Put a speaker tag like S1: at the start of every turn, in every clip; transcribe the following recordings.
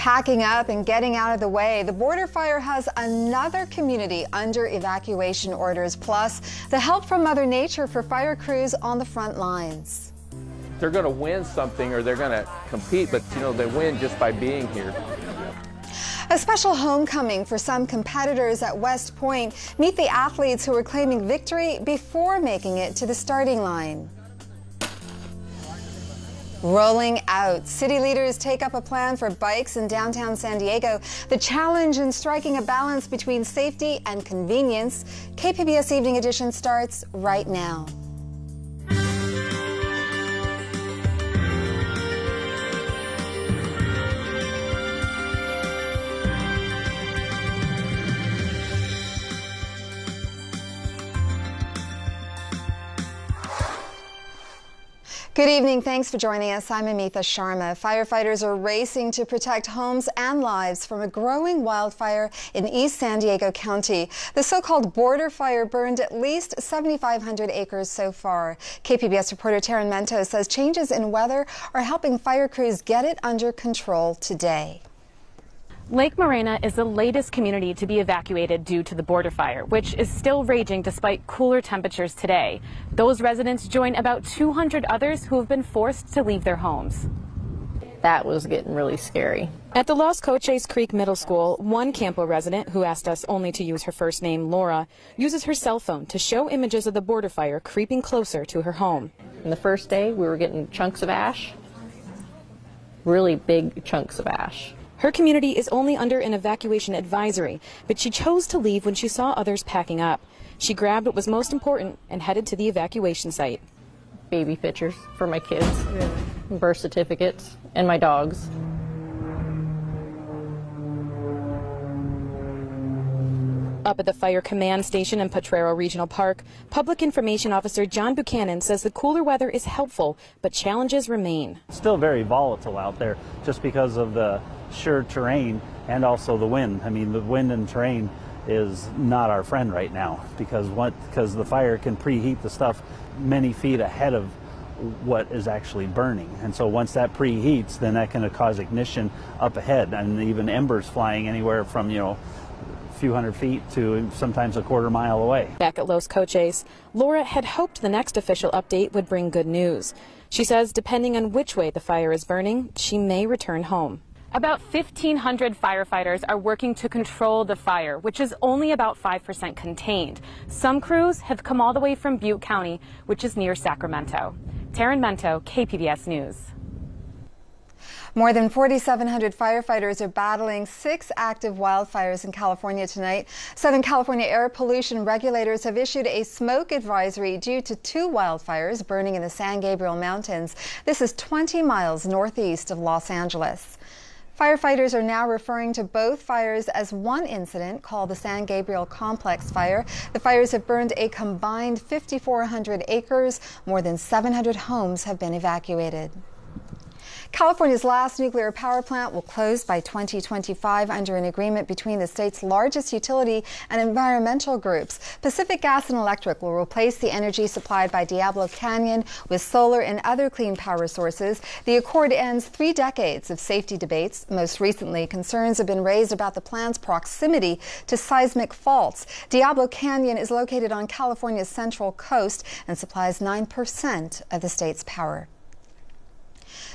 S1: Packing up and getting out of the way, the border fire has another community under evacuation orders, plus the help from Mother Nature for fire crews on the front lines.
S2: They're going to win something, or they're going to compete, but you know, they win just by being here.
S1: A special homecoming for some competitors at West Point. Meet the athletes who are claiming victory before making it to the starting line. Rolling out. City leaders take up a plan for bikes in downtown San Diego. The challenge in striking a balance between safety and convenience. KPBS Evening Edition starts right now. Good evening. Thanks for joining us. I'm Amitha Sharma. Firefighters are racing to protect homes and lives from a growing wildfire in East San Diego County. The so-called border fire burned at least 7,500 acres so far. KPBS reporter Taryn Mento says changes in weather are helping fire crews get it under control today.
S3: Lake Morena is the latest community to be evacuated due to the border fire, which is still raging despite cooler temperatures today. Those residents join about 200 others who have been forced to leave their homes.
S4: That was getting really scary.
S3: At the Los Coches Creek Middle School, one Campo resident, who asked us only to use her first name, Laura, uses her cell phone to show images of the border fire creeping closer to her home.
S4: And the first day, we were getting chunks of ash, really big chunks of ash.
S3: Her community is only under an evacuation advisory, but she chose to leave when she saw others packing up. She grabbed what was most important and headed to the evacuation site.
S4: Baby pictures for my kids, birth certificates, and my dogs.
S3: Up at the Fire Command Station in Potrero Regional Park, Public Information Officer John Buchanan says the cooler weather is helpful, but challenges remain.
S5: It's still very volatile out there just because of the sheer terrain and also the wind. I mean, the wind and terrain is not our friend right now because the fire can preheat the stuff many feet ahead of what is actually burning. And so once that preheats, then that can cause ignition up ahead and even embers flying anywhere from, you know, few hundred feet to sometimes a quarter mile away.
S3: Back at Los Coches, Laura had hoped the next official update would bring good news. She says depending on which way the fire is burning, she may return home. About 1,500 firefighters are working to control the fire, which is only about 5% contained. Some crews have come all the way from Butte County, which is near Sacramento. Taryn Mento, KPBS News.
S1: More than 4,700 firefighters are battling 6 active wildfires in California tonight. Southern California air pollution regulators have issued a smoke advisory due to 2 wildfires burning in the San Gabriel Mountains. This is 20 miles northeast of Los Angeles. Firefighters are now referring to both fires as one incident called the San Gabriel Complex Fire. The fires have burned a combined 5,400 acres. More than 700 homes have been evacuated. California's last nuclear power plant will close by 2025 under an agreement between the state's largest utility and environmental groups. Pacific Gas and Electric will replace the energy supplied by Diablo Canyon with solar and other clean power sources. The accord ends 3 decades of safety debates. Most recently, concerns have been raised about the plant's proximity to seismic faults. Diablo Canyon is located on California's central coast and supplies 9% of the state's power.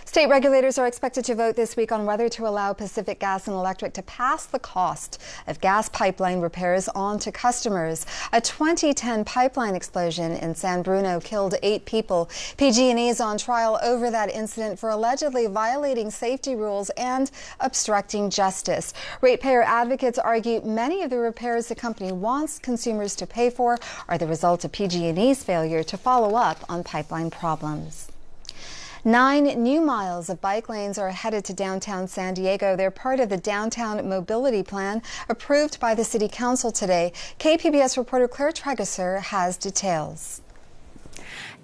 S1: State regulators are expected to vote this week on whether to allow Pacific Gas and Electric to pass the cost of gas pipeline repairs on to customers. A 2010 pipeline explosion in San Bruno killed 8 people. PG&E is on trial over that incident for allegedly violating safety rules and obstructing justice. Ratepayer advocates argue many of the repairs the company wants consumers to pay for are the result of PG&E's failure to follow up on pipeline problems. 9 new miles of bike lanes are headed to downtown San Diego. They're part of the Downtown Mobility Plan approved by the City Council today. KPBS reporter Claire Tregeser has details.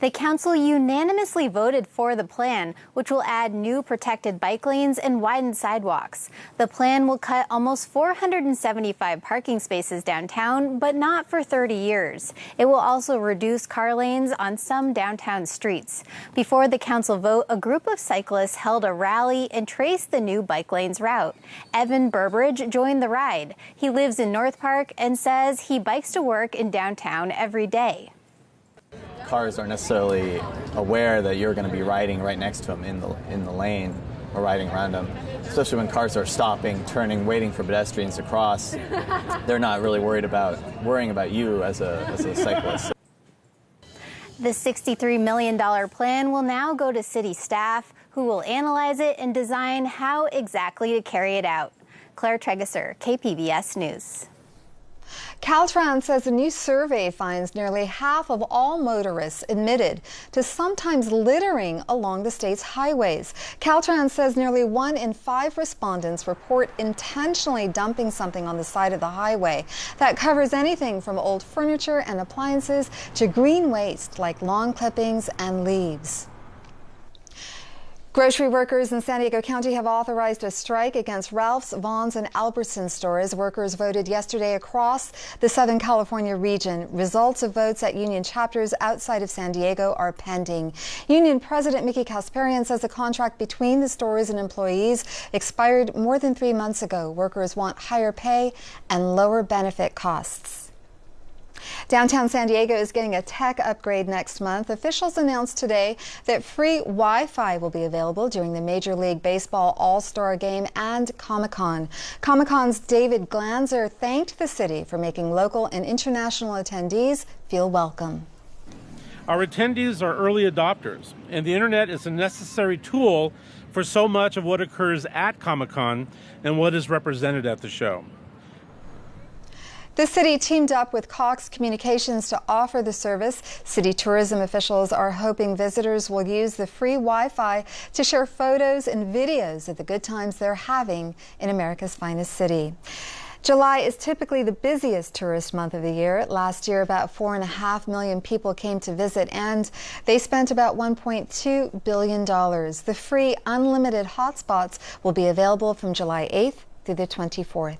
S6: The council unanimously voted for the plan, which will add new protected bike lanes and widened sidewalks. The plan will cut almost 475 parking spaces downtown, but not for 30 years. It will also reduce car lanes on some downtown streets. Before the council vote, a group of cyclists held a rally and traced the new bike lanes route. Evan Burbridge joined the ride. He lives in North Park and says he bikes to work in downtown every day.
S7: Cars aren't necessarily aware that you're going to be riding right next to them in the lane or riding around them, especially when cars are stopping, turning, waiting for pedestrians to cross. They're not really worrying about you as a cyclist.
S6: The $63 million plan will now go to city staff, who will analyze it and design how exactly to carry it out. Claire Tregesser, KPBS News.
S1: Caltrans says a new survey finds nearly half of all motorists admitted to sometimes littering along the state's highways. Caltrans says nearly 1 in 5 respondents report intentionally dumping something on the side of the highway. That covers anything from old furniture and appliances to green waste like lawn clippings and leaves. Grocery workers in San Diego County have authorized a strike against Ralph's, Vaughn's, and Albertsons stores. Workers voted yesterday across the Southern California region. Results of votes at union chapters outside of San Diego are pending. Union President Mickey Kasparian says the contract between the stores and employees expired more than 3 months ago. Workers want higher pay and lower benefit costs. Downtown San Diego is getting a tech upgrade next month. Officials announced today that free Wi-Fi will be available during the Major League Baseball All-Star Game and Comic-Con. Comic-Con's David Glanzer thanked the city for making local and international attendees feel welcome.
S8: Our attendees are early adopters, and the internet is a necessary tool for so much of what occurs at Comic-Con and what is represented at the show.
S1: The city teamed up with Cox Communications to offer the service. City tourism officials are hoping visitors will use the free Wi-Fi to share photos and videos of the good times they're having in America's finest city. July is typically the busiest tourist month of the year. Last year, about 4.5 million people came to visit, and they spent about $1.2 billion. The free unlimited hotspots will be available from July 8th through the 24th.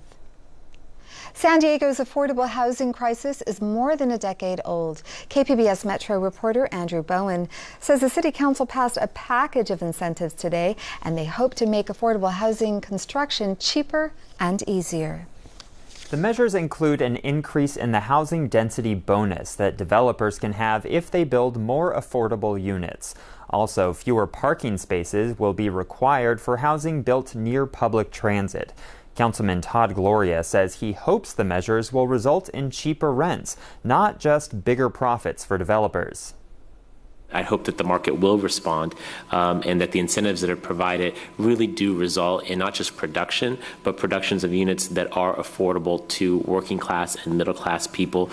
S1: San Diego's affordable housing crisis is more than a decade old. KPBS Metro reporter Andrew Bowen says the City Council passed a package of incentives today, and they hope to make affordable housing construction cheaper and easier.
S9: The measures include an increase in the housing density bonus that developers can have if they build more affordable units. Also, fewer parking spaces will be required for housing built near public transit. Councilman Todd Gloria says he hopes the measures will result in cheaper rents, not just bigger profits for developers.
S10: I hope that the market will respond and that the incentives that are provided really do result in not just production, but productions of units that are affordable to working class and middle class people.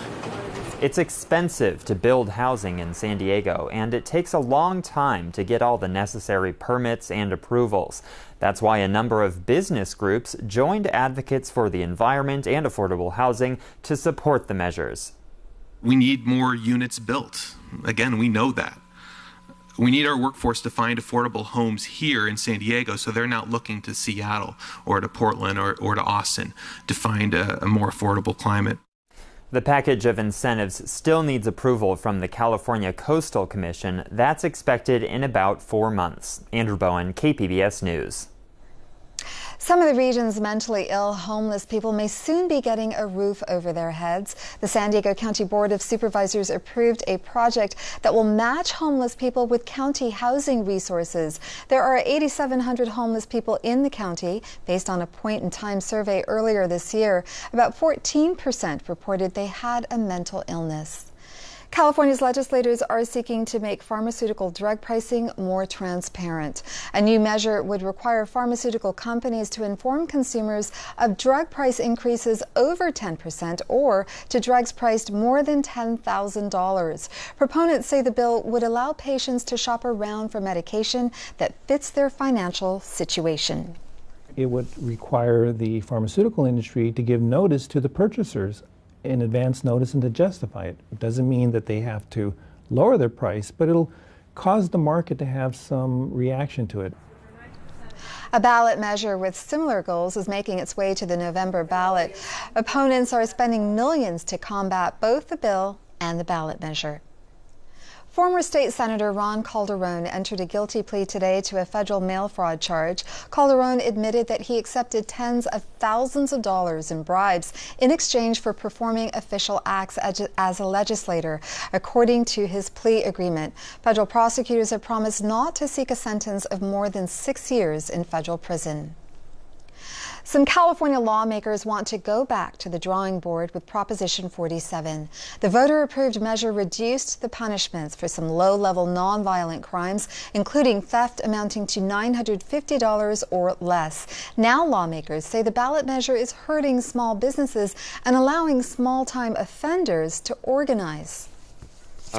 S9: It's expensive to build housing in San Diego, and it takes a long time to get all the necessary permits and approvals. That's why a number of business groups joined advocates for the environment and affordable housing to support the measures.
S11: We need more units built. Again, we know that. We need our workforce to find affordable homes here in San Diego, so they're not looking to Seattle or to Portland or to Austin to find a more affordable climate.
S9: The package of incentives still needs approval from the California Coastal Commission. That's expected in about 4 months. Andrew Bowen, KPBS News.
S1: Some of the region's mentally ill homeless people may soon be getting a roof over their heads. The San Diego County Board of Supervisors approved a project that will match homeless people with county housing resources. There are 8,700 homeless people in the county. Based on a point-in-time survey earlier this year, about 14% reported they had a mental illness. California's legislators are seeking to make pharmaceutical drug pricing more transparent. A new measure would require pharmaceutical companies to inform consumers of drug price increases over 10% or to drugs priced more than $10,000. Proponents say the bill would allow patients to shop around for medication that fits their financial situation.
S12: It would require the pharmaceutical industry to give notice to the purchasers in advance notice and to justify it. It doesn't mean that they have to lower their price, but it'll cause the market to have some reaction to it.
S1: A ballot measure with similar goals is making its way to the November ballot. Opponents are spending millions to combat both the bill and the ballot measure. Former State Senator Ron Calderon entered a guilty plea today to a federal mail fraud charge. Calderon admitted that he accepted tens of thousands of dollars in bribes in exchange for performing official acts as a legislator, according to his plea agreement. Federal prosecutors have promised not to seek a sentence of more than 6 years in federal prison. Some California lawmakers want to go back to the drawing board with Proposition 47. The voter-approved measure reduced the punishments for some low-level nonviolent crimes, including theft amounting to $950 or less. Now lawmakers say the ballot measure is hurting small businesses and allowing small-time offenders to organize.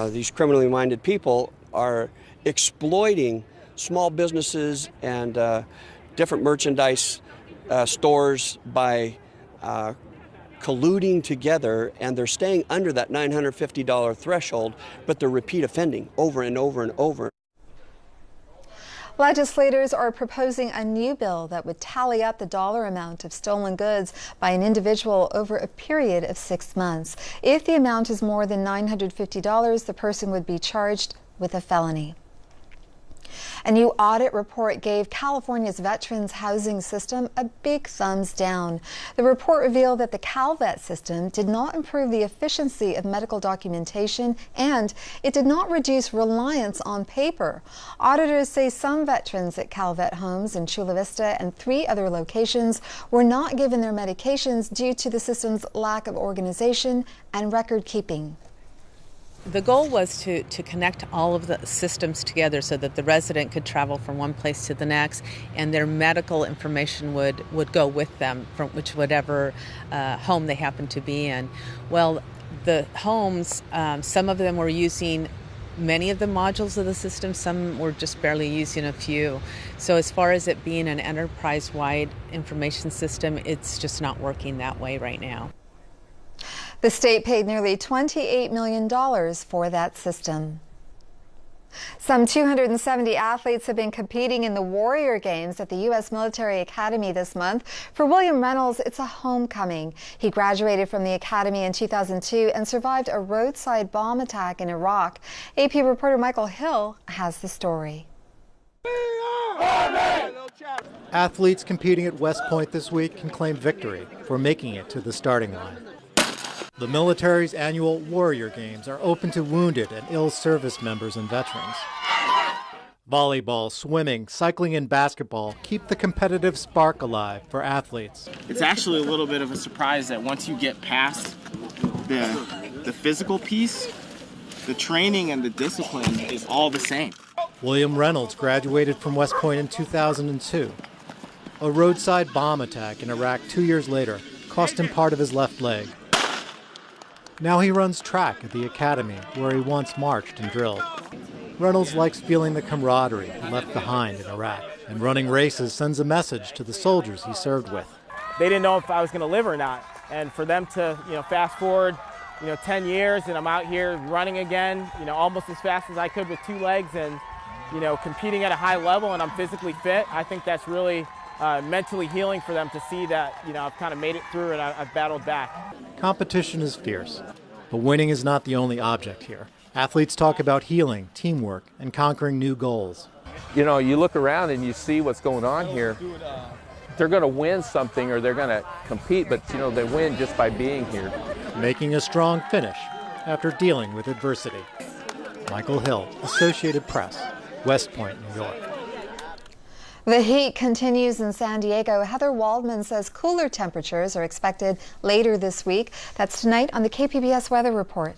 S13: These criminally minded people are exploiting small businesses and different merchandise stores by colluding together, and they're staying under that $950 threshold, but they're repeat offending over and over and over.
S1: Legislators are proposing a new bill that would tally up the dollar amount of stolen goods by an individual over a period of 6 months. If the amount is more than $950, the person would be charged with a felony. A new audit report gave California's veterans housing system a big thumbs down. The report revealed that the CalVet system did not improve the efficiency of medical documentation, and it did not reduce reliance on paper. Auditors say some veterans at CalVet homes in Chula Vista and 3 other locations were not given their medications due to the system's lack of organization and record keeping.
S14: The goal was to connect all of the systems together so that the resident could travel from one place to the next, and their medical information would go with them from whatever home they happen to be in. Well, the homes, some of them were using many of the modules of the system, some were just barely using a few. So as far as it being an enterprise-wide information system, it's just not working that way right now.
S1: The state paid nearly $28 million for that system. Some 270 athletes have been competing in the Warrior Games at the U.S. Military Academy this month. For William Reynolds, it's a homecoming. He graduated from the academy in 2002 and survived a roadside bomb attack in Iraq. AP reporter Michael Hill has the story.
S15: Athletes competing at West Point this week can claim victory for making it to the starting line. The military's annual Warrior Games are open to wounded and ill service members and veterans. Volleyball, swimming, cycling, and basketball keep the competitive spark alive for athletes.
S16: It's actually a little bit of a surprise that once you get past the physical piece, the training and the discipline is all the same.
S15: William Reynolds graduated from West Point in 2002. A roadside bomb attack in Iraq 2 years later cost him part of his left leg. Now he runs track at the academy where he once marched and drilled. Reynolds likes feeling the camaraderie he left behind in Iraq, and running races sends a message to the soldiers he served with.
S17: They didn't know if I was going to live or not, and for them to, fast forward, 10 years and I'm out here running again, almost as fast as I could with 2 legs and, competing at a high level, and I'm physically fit. I think that's really mentally healing for them to see that, I've kind of made it through and I've battled back.
S15: Competition is fierce, but winning is not the only object here. Athletes talk about healing, teamwork, and conquering new goals.
S2: You look around and you see what's going on here. They're going to win something or they're going to compete, but, they win just by being here.
S15: Making a strong finish after dealing with adversity. Michael Hill, Associated Press, West Point, New York.
S1: The heat continues in San Diego. Heather Waldman says cooler temperatures are expected later this week. That's tonight on the KPBS Weather Report.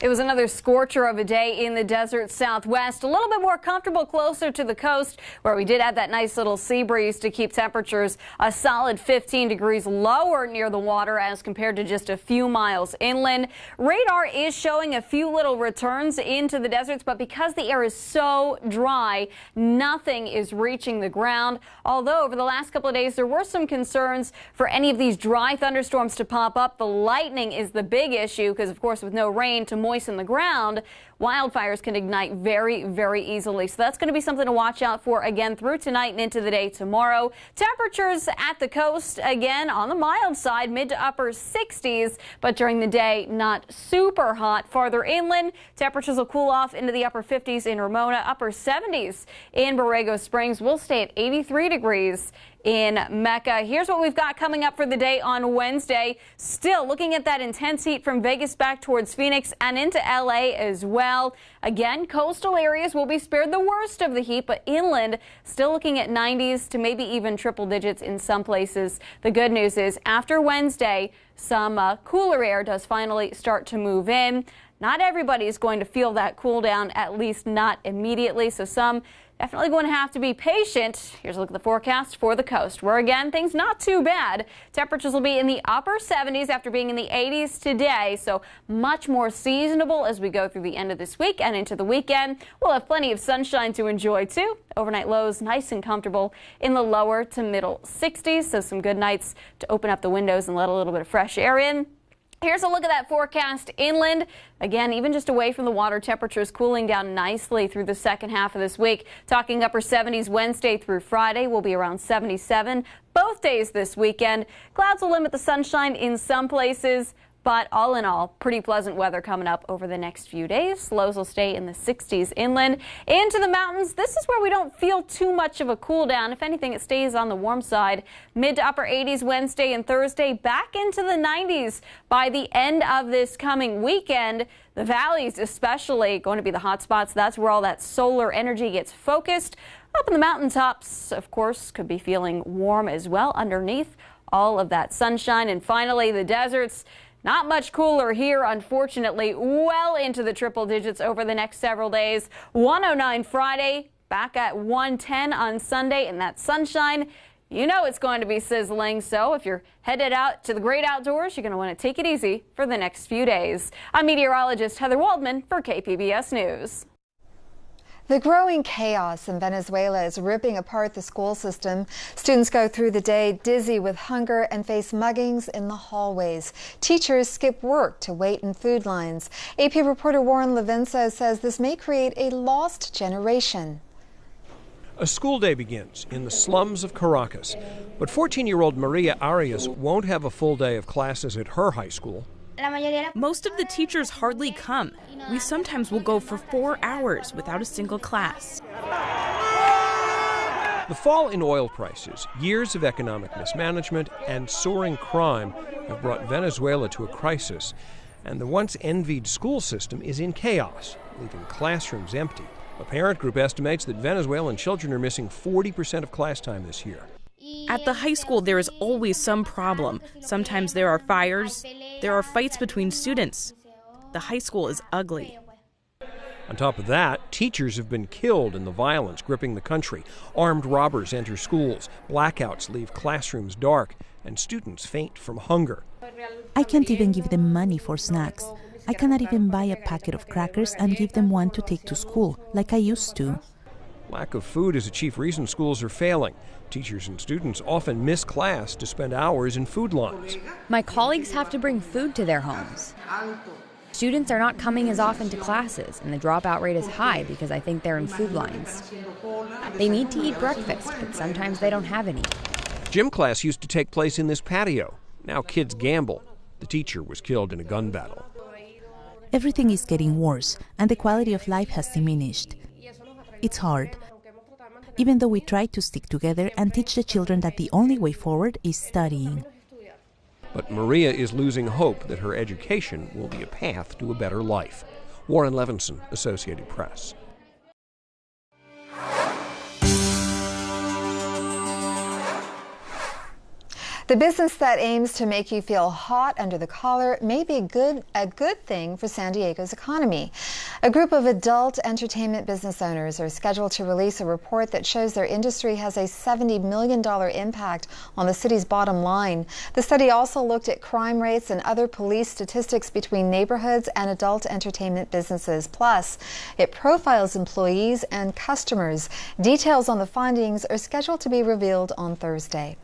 S18: It was another scorcher of a day in the desert Southwest, a little bit more comfortable closer to the coast, where we did have that nice little sea breeze to keep temperatures a solid 15 degrees lower near the water as compared to just a few miles inland. Radar is showing a few little returns into the deserts, but because the air is so dry, nothing is reaching the ground. Although over the last couple of days, there were some concerns for any of these dry thunderstorms to pop up. The lightning is the big issue because, of course, with no rain to moisten moist in the ground, wildfires can ignite very, very easily. So that's going to be something to watch out for again through tonight and into the day tomorrow. Temperatures at the coast again on the mild side, mid to upper 60s, but during the day not super hot. Farther inland, temperatures will cool off into the upper 50s in Ramona, upper 70s in Borrego Springs. We'll stay at 83 degrees in Mecca. Here's what we've got coming up for the day on Wednesday. Still looking at that intense heat from Vegas back towards Phoenix and into LA as well. Again, coastal areas will be spared the worst of the heat, but inland still looking at 90s to maybe even triple digits in some places. The good news is after Wednesday, some cooler air does finally start to move in. Not everybody is going to feel that cool down, at least not immediately, so some definitely going to have to be patient. Here's a look at the forecast for the coast, where again, things not too bad. Temperatures will be in the upper 70s after being in the 80s today, so much more seasonable as we go through the end of this week and into the weekend. We'll have plenty of sunshine to enjoy too. Overnight lows nice and comfortable in the lower to middle 60s, so some good nights to open up the windows and let a little bit of fresh air in. Here's a look at that forecast inland. Again, even just away from the water, temperatures cooling down nicely through the second half of this week. Talking upper 70s Wednesday through Friday, will be around 77 both days this weekend. Clouds will limit the sunshine in some places, but all in all, pretty pleasant weather coming up over the next few days. Lows will stay in the 60s inland. Into the mountains, this is where we don't feel too much of a cool down. If anything, it stays on the warm side. Mid to upper 80s Wednesday and Thursday, back into the 90s by the end of this coming weekend. The valleys especially going to be the hot spots. That's where all that solar energy gets focused. Up in the mountaintops, of course, could be feeling warm as well underneath all of that sunshine. And finally, the deserts. Not much cooler here, unfortunately, well into the triple digits over the next several days. 109 Friday, back at 110 on Sunday, and that sunshine, you know it's going to be sizzling. So if you're headed out to the great outdoors, you're going to want to take it easy for the next few days. I'm meteorologist Heather Waldman for KPBS News.
S1: The growing chaos in Venezuela is ripping apart the school system. Students go through the day dizzy with hunger and face muggings in the hallways. Teachers skip work to wait in food lines. AP reporter Warren Levinsa says this may create a lost generation.
S19: A school day begins in the slums of Caracas, but 14-year-old Maria Arias won't have a full day of classes at her high school.
S20: Most of the teachers hardly come. We sometimes will go for 4 hours without a single class.
S19: The fall in oil prices, years of economic mismanagement, and soaring crime have brought Venezuela to a crisis, and the once envied school system is in chaos, leaving classrooms empty. A parent group estimates that Venezuelan children are missing 40% of class time this year.
S20: At the high school, there is always some problem. Sometimes there are fires. There are fights between students. The high school is ugly.
S19: On top of that, teachers have been killed in the violence gripping the country. Armed robbers enter schools, blackouts leave classrooms dark, and students faint from hunger.
S21: I can't even give them money for snacks. I cannot even buy a packet of crackers and give them one to take to school, like I used to.
S19: Lack of food is a chief reason schools are failing. Teachers and students often miss class to spend hours in food lines.
S22: My colleagues have to bring food to their homes. Students are not coming as often to classes, and the dropout rate is high because I think they're in food lines. They need to eat breakfast, but sometimes they don't have any.
S19: Gym class used to take place in this patio. Now kids gamble. The teacher was killed in a gun battle.
S21: Everything is getting worse, and the quality of life has diminished. It's hard. Even though we try to stick together and teach the children that the only way forward is studying.
S19: But Maria is losing hope that her education will be a path to a better life. Warren Levinson, Associated Press.
S1: The business that aims to make you feel hot under the collar may be a good thing for San Diego's economy. A group of adult entertainment business owners are scheduled to release a report that shows their industry has a $70 million impact on the city's bottom line. The study also looked at crime rates and other police statistics between neighborhoods and adult entertainment businesses. Plus, it profiles employees and customers. Details on the findings are scheduled to be revealed on Thursday.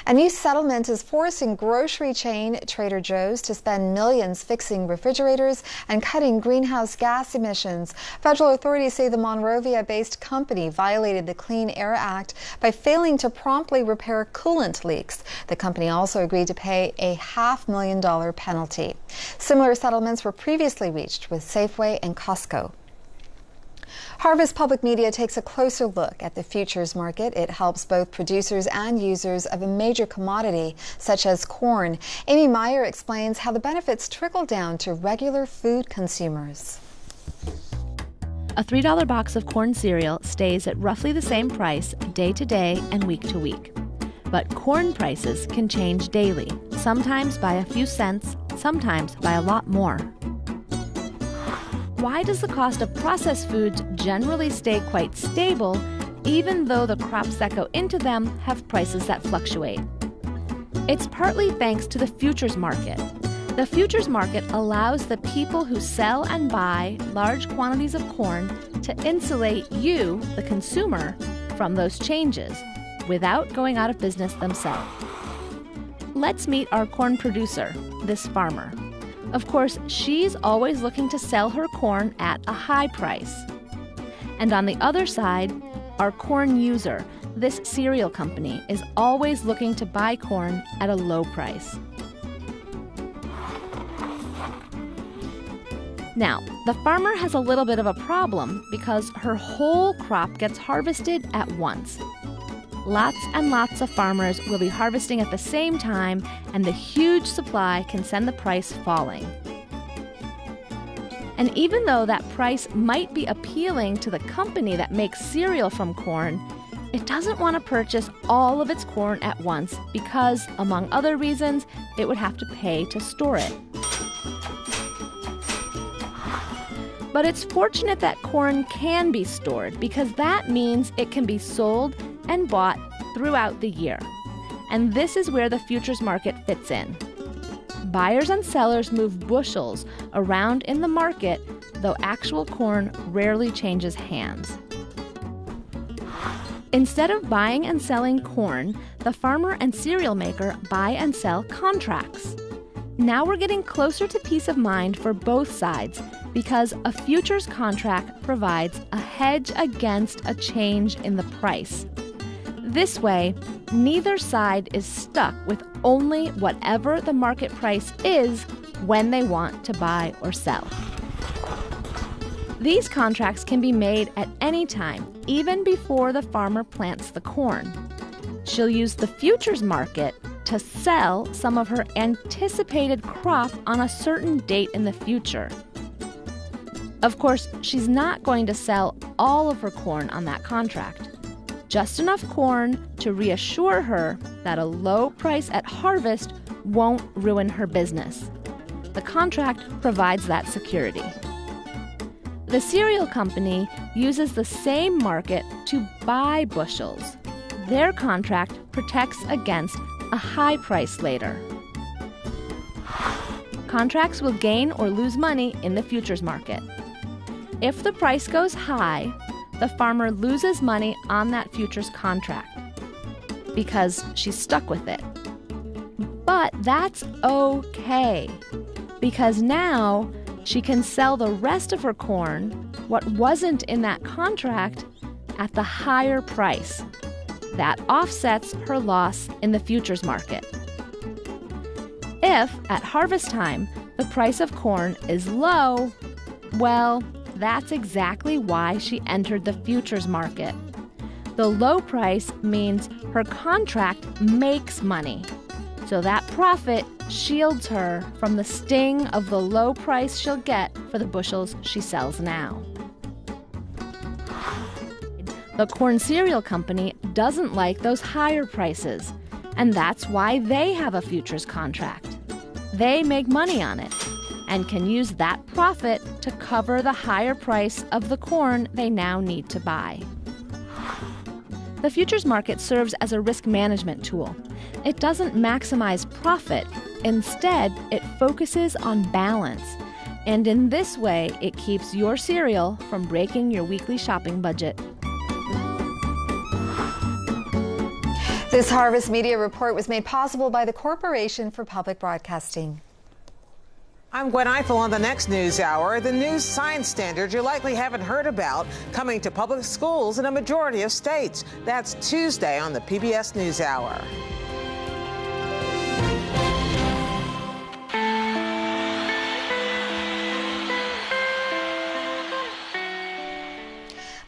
S1: A new settlement is forcing grocery chain Trader Joe's to spend millions fixing refrigerators and cutting greenhouse gas emissions. Federal authorities say the Monrovia-based company violated the Clean Air Act by failing to promptly repair coolant leaks. The company also agreed to pay a $500,000 penalty. Similar settlements were previously reached with Safeway and Costco. Harvest Public Media takes a closer look at the futures market. It helps both producers and users of a major commodity, such as corn. Amy Meyer explains how the benefits trickle down to regular food consumers.
S4: A $3 box of corn cereal stays at roughly the same price day to day and week to week. But corn prices can change daily, sometimes by a few cents, sometimes by a lot more. Why does the cost of processed foods generally stay quite stable, even though the crops that go into them have prices that fluctuate? It's partly thanks to the futures market. The futures market allows the people who sell and buy large quantities of corn to insulate you, the consumer, from those changes without going out of business themselves. Let's meet our corn producer, this farmer. Of course, she's always looking to sell her corn at a high price. And on the other side, our corn user, this cereal company, is always looking to buy corn at a low price. Now, the farmer has a little bit of a problem because her whole crop gets harvested at once. Lots and lots of farmers will be harvesting at the same time, and the huge supply can send the price falling. And even though that price might be appealing to the company that makes cereal from corn, it doesn't want to purchase all of its corn at once because, among other reasons, it would have to pay to store it. But it's fortunate that corn can be stored because that means it can be sold and bought throughout the year. And this is where the futures market fits in. Buyers and sellers move bushels around in the market, though actual corn rarely changes hands. Instead of buying and selling corn, the farmer and cereal maker buy and sell contracts. Now we're getting closer to peace of mind for both sides because a futures contract provides a hedge against a change in the price. This way, neither side is stuck with only whatever the market price is when they want to buy or sell. These contracts can be made at any time, even before the farmer plants the corn. She'll use the futures market to sell some of her anticipated crop on a certain date in the future. Of course, she's not going to sell all of her corn on that contract. Just enough corn to reassure her that a low price at harvest won't ruin her business. The contract provides that security. The cereal company uses the same market to buy bushels. Their contract protects against a high price later. Contracts will gain or lose money in the futures market. If the price goes high, the farmer loses money on that futures contract because she's stuck with it. But that's okay, because now she can sell the rest of her corn, what wasn't in that contract, at the higher price. That offsets her loss in the futures market. If, at harvest time, the price of corn is low, well, that's exactly why she entered the futures market. The low price means her contract makes money, so that profit shields her from the sting of the low price she'll get for the bushels she sells now. The corn cereal company doesn't like those higher prices, and that's why they have a futures contract. They make money on it and can use that profit to cover the higher price of the corn they now need to buy. The futures market serves as a risk management tool. It doesn't maximize profit. Instead, it focuses on balance. And in this way, it keeps your cereal from breaking your weekly shopping budget.
S1: This Harvest Media Report was made possible by the Corporation for Public Broadcasting.
S3: I'm Gwen Eiffel on the next News Hour. The new science standards you likely haven't heard about coming to public schools in a majority of states. That's Tuesday on the PBS News Hour.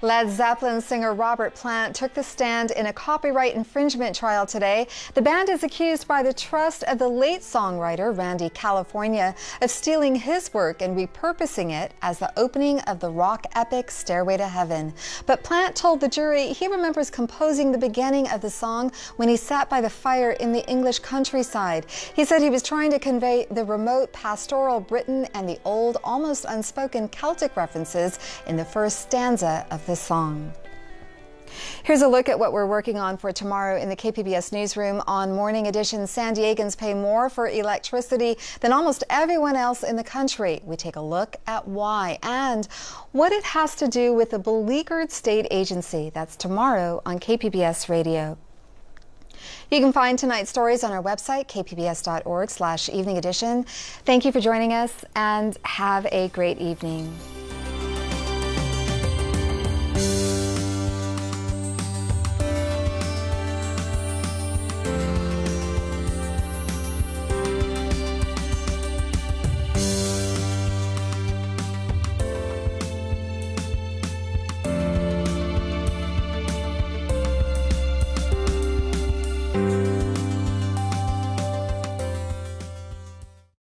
S1: Led Zeppelin singer Robert Plant took the stand in a copyright infringement trial today. The band is accused by the trust of the late songwriter Randy California of stealing his work and repurposing it as the opening of the rock epic Stairway to Heaven. But Plant told the jury he remembers composing the beginning of the song when he sat by the fire in the English countryside. He said he was trying to convey the remote pastoral Britain and the old, almost unspoken Celtic references in the first stanza of the song. Here's a look at what we're working on for tomorrow in the KPBS newsroom. On Morning Edition, San Diegans pay more for electricity than almost everyone else in the country. We take a look at why and what it has to do with the beleaguered state agency. That's tomorrow on KPBS Radio. You can find tonight's stories on our website, kpbs.org/evening edition. Thank you for joining us and have a great evening.